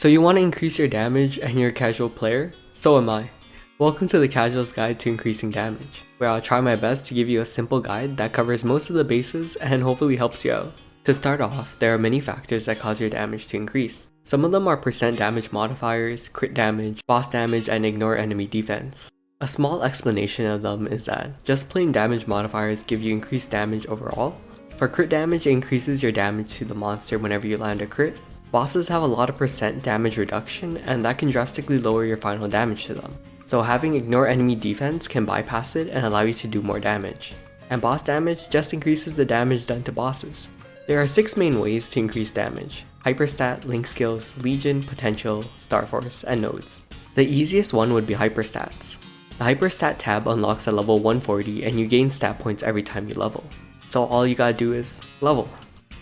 So you want to increase your damage and you're a casual player? So am I. Welcome to the Casual's Guide to Increasing Damage, where I'll try my best to give you a simple guide that covers most of the bases and hopefully helps you out. To start off, there are many factors that cause your damage to increase. Some of them are percent damage modifiers, crit damage, boss damage, and ignore enemy defense. A small explanation of them is that just plain damage modifiers give you increased damage overall. For crit damage, it increases your damage to the monster whenever you land a crit. Bosses have a lot of percent damage reduction, and that can drastically lower your final damage to them. So having ignore enemy defense can bypass it and allow you to do more damage. And boss damage just increases the damage done to bosses. There are 6 main ways to increase damage: Hyperstat, Link Skills, Legion, Potential, Starforce, and Nodes. The easiest one would be Hyperstats. The Hyperstat tab unlocks at level 140 and you gain stat points every time you level. So all you gotta do is level.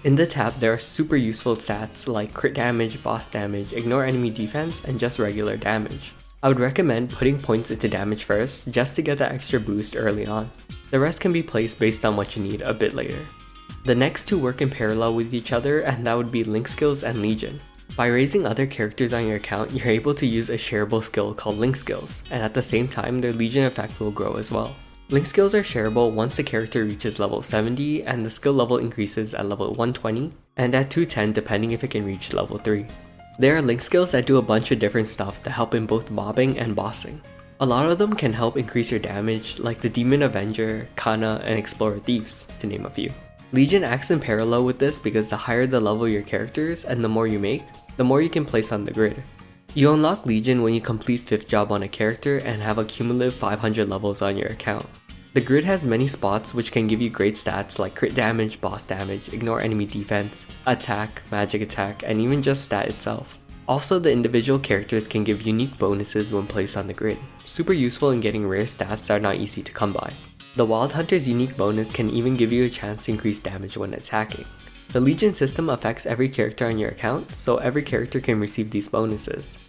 In the tab, there are super useful stats like crit damage, boss damage, ignore enemy defense, and just regular damage. I would recommend putting points into damage first just to get that extra boost early on. The rest can be placed based on what you need a bit later. The next two work in parallel with each other, and that would be Link Skills and Legion. By raising other characters on your account, you're able to use a shareable skill called Link Skills, and at the same time their Legion effect will grow as well. Link Skills are shareable once the character reaches level 70 and the skill level increases at level 120 and at 210 depending if it can reach level 3. There are Link Skills that do a bunch of different stuff that help in both mobbing and bossing. A lot of them can help increase your damage, like the Demon Avenger, Kana, and Explorer Thieves, to name a few. Legion acts in parallel with this because the higher the level your characters and the more you make, the more you can place on the grid. You unlock Legion when you complete 5th job on a character and have a cumulative 500 levels on your account. The grid has many spots which can give you great stats like crit damage, boss damage, ignore enemy defense, attack, magic attack, and even just stat itself. Also, the individual characters can give unique bonuses when placed on the grid, super useful in getting rare stats that are not easy to come by. The Wild Hunter's unique bonus can even give you a chance to increase damage when attacking. The Legion system affects every character on your account, so every character can receive these bonuses.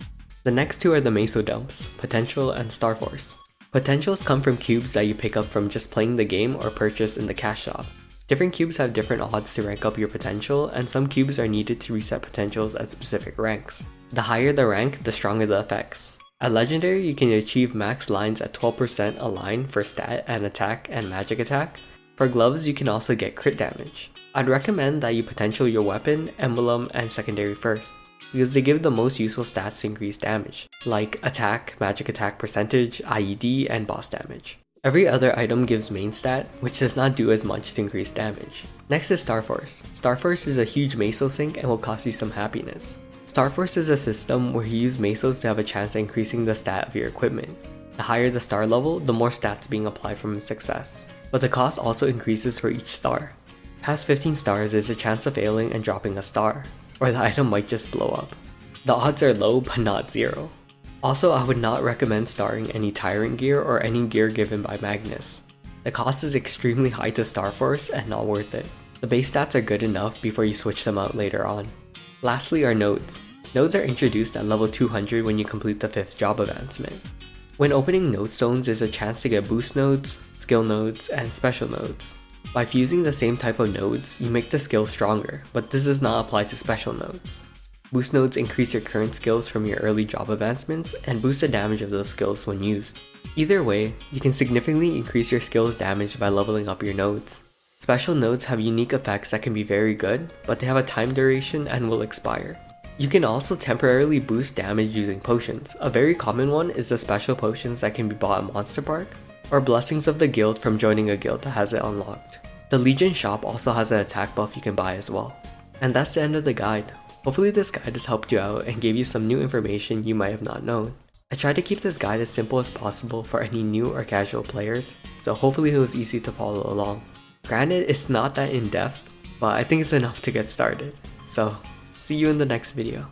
The next two are the Meso Dumps, Potential and Starforce. Potentials come from cubes that you pick up from just playing the game or purchase in the cash shop. Different cubes have different odds to rank up your potential, and some cubes are needed to reset potentials at specific ranks. The higher the rank, the stronger the effects. At Legendary, you can achieve max lines at 12% a line for stat and attack and magic attack. For gloves, you can also get crit damage. I'd recommend that you potential your weapon, emblem, and secondary first, because they give the most useful stats to increase damage, like attack, magic attack percentage, IED, and boss damage. Every other item gives main stat, which does not do as much to increase damage. Next is Starforce. Starforce is a huge meso sink and will cost you some happiness. Starforce is a system where you use mesos to have a chance at increasing the stat of your equipment. The higher the star level, the more stats being applied from a success. But the cost also increases for each star. Past 15 stars is a chance of failing and dropping a star, or the item might just blow up. The odds are low but not zero. Also, I would not recommend starring any Tyrant gear or any gear given by Magnus. The cost is extremely high to Starforce and not worth it. The base stats are good enough before you switch them out later on. Lastly are Nodes. Nodes are introduced at level 200 when you complete the 5th job advancement. When opening node stones is a chance to get boost nodes, skill nodes, and special nodes. By fusing the same type of nodes, you make the skill stronger, but this does not apply to special nodes. Boost nodes increase your current skills from your early job advancements and boost the damage of those skills when used. Either way, you can significantly increase your skills damage by leveling up your nodes. Special nodes have unique effects that can be very good, but they have a time duration and will expire. You can also temporarily boost damage using potions. A very common one is the special potions that can be bought at Monster Park, or Blessings of the Guild from joining a guild that has it unlocked. The Legion shop also has an attack buff you can buy as well. And that's the end of the guide. Hopefully this guide has helped you out and gave you some new information you might have not known. I tried to keep this guide as simple as possible for any new or casual players, so hopefully it was easy to follow along. Granted, it's not that in-depth, but I think it's enough to get started. So, see you in the next video.